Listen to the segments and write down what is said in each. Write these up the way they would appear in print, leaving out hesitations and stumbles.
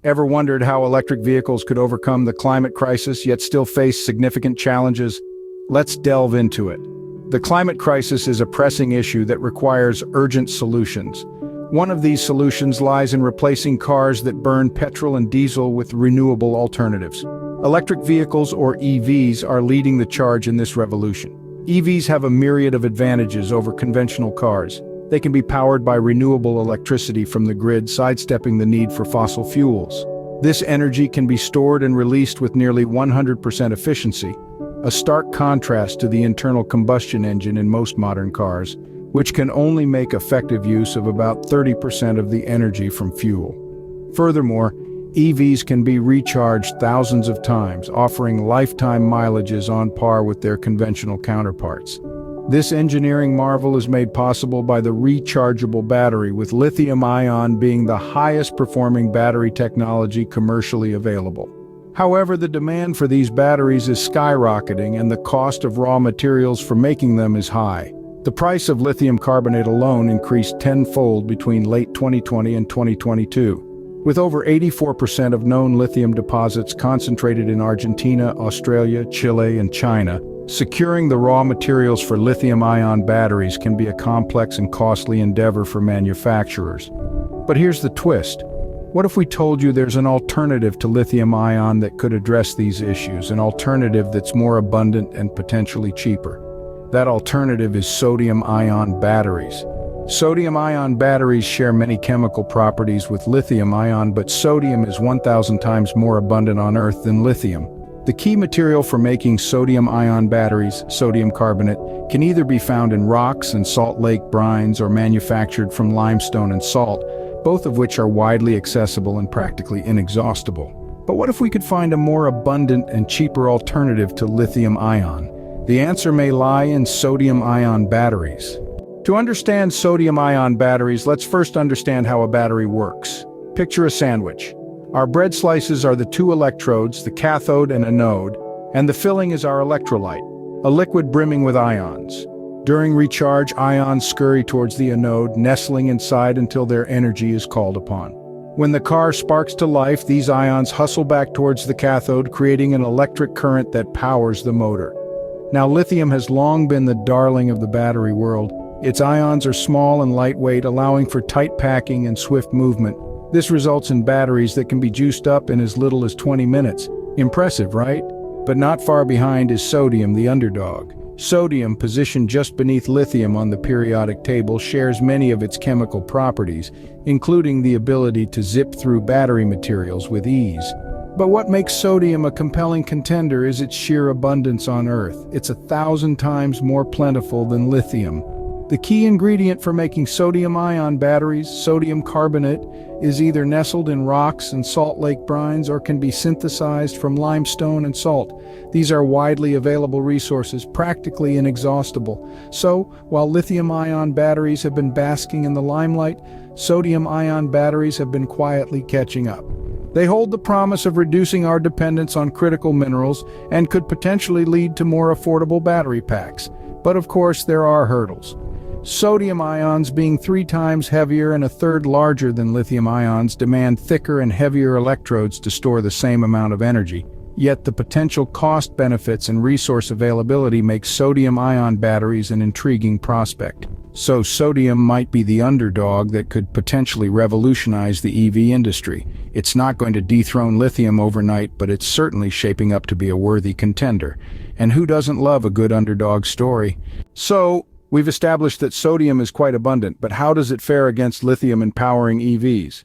Ever wondered how electric vehicles could overcome the climate crisis yet still face significant challenges? Let's delve into it. The climate crisis is a pressing issue that requires urgent solutions. One of these solutions lies in replacing cars that burn petrol and diesel with renewable alternatives. Electric vehicles, or EVs, are leading the charge in this revolution. EVs have a myriad of advantages over conventional cars. They can be powered by renewable electricity from the grid, sidestepping the need for fossil fuels. This energy can be stored and released with nearly 100% efficiency, a stark contrast to the internal combustion engine in most modern cars, which can only make effective use of about 30% of the energy from fuel. Furthermore, EVs can be recharged thousands of times, offering lifetime mileages on par with their conventional counterparts. This engineering marvel is made possible by the rechargeable battery, with lithium-ion being the highest performing battery technology commercially available. However, the demand for these batteries is skyrocketing and the cost of raw materials for making them is high. The price of lithium carbonate alone increased tenfold between late 2020 and 2022. With over 84% of known lithium deposits concentrated in Argentina, Australia, Chile, and China, securing the raw materials for lithium-ion batteries can be a complex and costly endeavor for manufacturers. But here's the twist. What if we told you there's an alternative to lithium-ion that could address these issues, an alternative that's more abundant and potentially cheaper? That alternative is sodium-ion batteries. Sodium-ion batteries share many chemical properties with lithium-ion, but sodium is 1,000 times more abundant on Earth than lithium. The key material for making sodium-ion batteries, sodium carbonate, can either be found in rocks and salt lake brines or manufactured from limestone and salt, both of which are widely accessible and practically inexhaustible. But what if we could find a more abundant and cheaper alternative to lithium-ion? The answer may lie in sodium-ion batteries. To understand sodium-ion batteries, let's first understand how a battery works. Picture a sandwich. Our bread slices are the two electrodes, the cathode and anode, and the filling is our electrolyte, a liquid brimming with ions. During recharge, ions scurry towards the anode, nestling inside until their energy is called upon. When the car sparks to life, these ions hustle back towards the cathode, creating an electric current that powers the motor. Now, lithium has long been the darling of the battery world. Its ions are small and lightweight, allowing for tight packing and swift movement. This results in batteries that can be juiced up in as little as 20 minutes. Impressive, right? But not far behind is sodium, the underdog. Sodium, positioned just beneath lithium on the periodic table, shares many of its chemical properties, including the ability to zip through battery materials with ease. But what makes sodium a compelling contender is its sheer abundance on Earth. It's 1,000 times more plentiful than lithium. The key ingredient for making sodium-ion batteries, sodium carbonate, is either nestled in rocks and salt lake brines or can be synthesized from limestone and salt. These are widely available resources, practically inexhaustible. So, while lithium-ion batteries have been basking in the limelight, sodium-ion batteries have been quietly catching up. They hold the promise of reducing our dependence on critical minerals and could potentially lead to more affordable battery packs. But of course, there are hurdles. Sodium ions, being 3 times heavier and a third larger than lithium ions, demand thicker and heavier electrodes to store the same amount of energy. Yet the potential cost benefits and resource availability make sodium-ion batteries an intriguing prospect. So sodium might be the underdog that could potentially revolutionize the EV industry. It's not going to dethrone lithium overnight, but it's certainly shaping up to be a worthy contender. And who doesn't love a good underdog story? So, we've established that sodium is quite abundant, but how does it fare against lithium in powering EVs?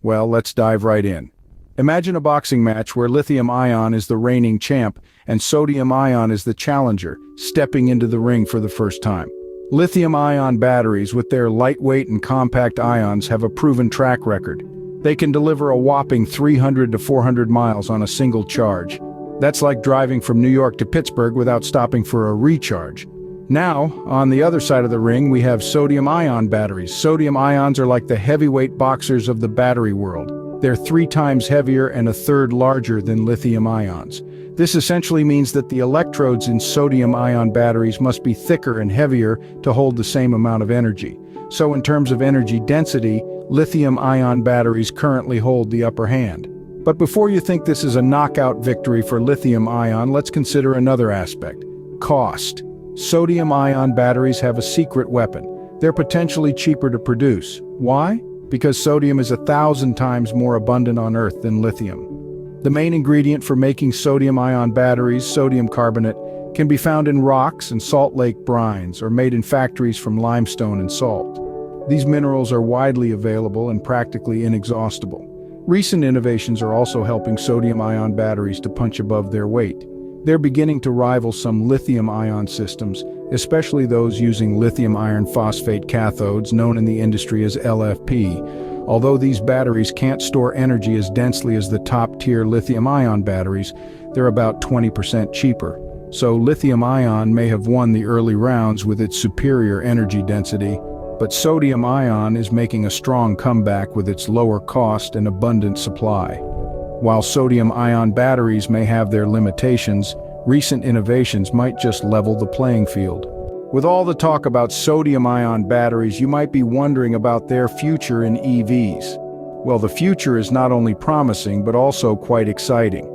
Well, let's dive right in. Imagine a boxing match where lithium-ion is the reigning champ and sodium-ion is the challenger, stepping into the ring for the first time. Lithium-ion batteries, with their lightweight and compact ions, have a proven track record. They can deliver a whopping 300 to 400 miles on a single charge. That's like driving from New York to Pittsburgh without stopping for a recharge. Now, on the other side of the ring, we have sodium-ion batteries. Sodium ions are like the heavyweight boxers of the battery world. They're 3 times heavier and a third larger than lithium ions. This essentially means that the electrodes in sodium-ion batteries must be thicker and heavier to hold the same amount of energy. So in terms of energy density, lithium-ion batteries currently hold the upper hand. But before you think this is a knockout victory for lithium-ion, let's consider another aspect: cost. Sodium-ion batteries have a secret weapon. They're potentially cheaper to produce. Why? Because sodium is 1,000 times more abundant on Earth than lithium. The main ingredient for making sodium-ion batteries, sodium carbonate, can be found in rocks and salt lake brines or made in factories from limestone and salt. These minerals are widely available and practically inexhaustible. Recent innovations are also helping sodium-ion batteries to punch above their weight. They're beginning to rival some lithium-ion systems, especially those using lithium iron phosphate cathodes, known in the industry as LFP. Although these batteries can't store energy as densely as the top-tier lithium-ion batteries, they're about 20% cheaper. So lithium-ion may have won the early rounds with its superior energy density, but sodium-ion is making a strong comeback with its lower cost and abundant supply. While sodium-ion batteries may have their limitations, recent innovations might just level the playing field. With all the talk about sodium-ion batteries, you might be wondering about their future in EVs. Well, the future is not only promising, but also quite exciting.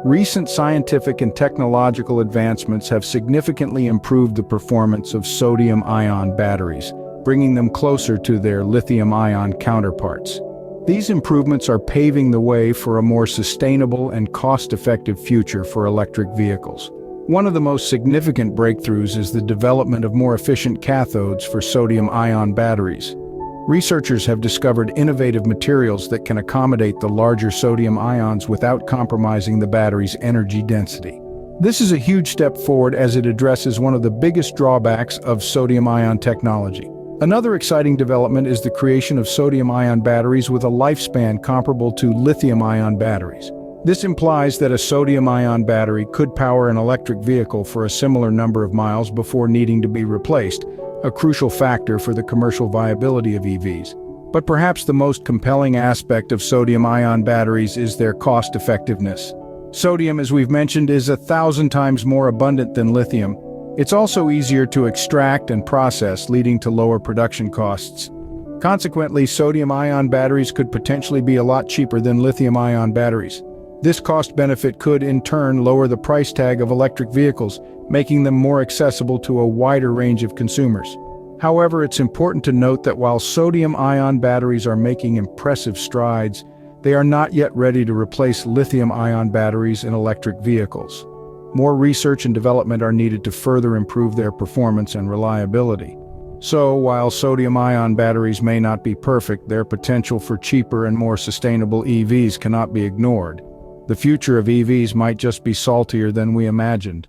Recent scientific and technological advancements have significantly improved the performance of sodium-ion batteries, bringing them closer to their lithium-ion counterparts. These improvements are paving the way for a more sustainable and cost-effective future for electric vehicles. One of the most significant breakthroughs is the development of more efficient cathodes for sodium-ion batteries. Researchers have discovered innovative materials that can accommodate the larger sodium ions without compromising the battery's energy density. This is a huge step forward as it addresses one of the biggest drawbacks of sodium-ion technology. Another exciting development is the creation of sodium-ion batteries with a lifespan comparable to lithium-ion batteries. This implies that a sodium-ion battery could power an electric vehicle for a similar number of miles before needing to be replaced, a crucial factor for the commercial viability of EVs. But perhaps the most compelling aspect of sodium-ion batteries is their cost-effectiveness. Sodium, as we've mentioned, is 1,000 times more abundant than lithium. It's also easier to extract and process, leading to lower production costs. Consequently, sodium-ion batteries could potentially be a lot cheaper than lithium-ion batteries. This cost benefit could, in turn, lower the price tag of electric vehicles, making them more accessible to a wider range of consumers. However, it's important to note that while sodium-ion batteries are making impressive strides, they are not yet ready to replace lithium-ion batteries in electric vehicles. More research and development are needed to further improve their performance and reliability. So, while sodium-ion batteries may not be perfect, their potential for cheaper and more sustainable EVs cannot be ignored. The future of EVs might just be saltier than we imagined.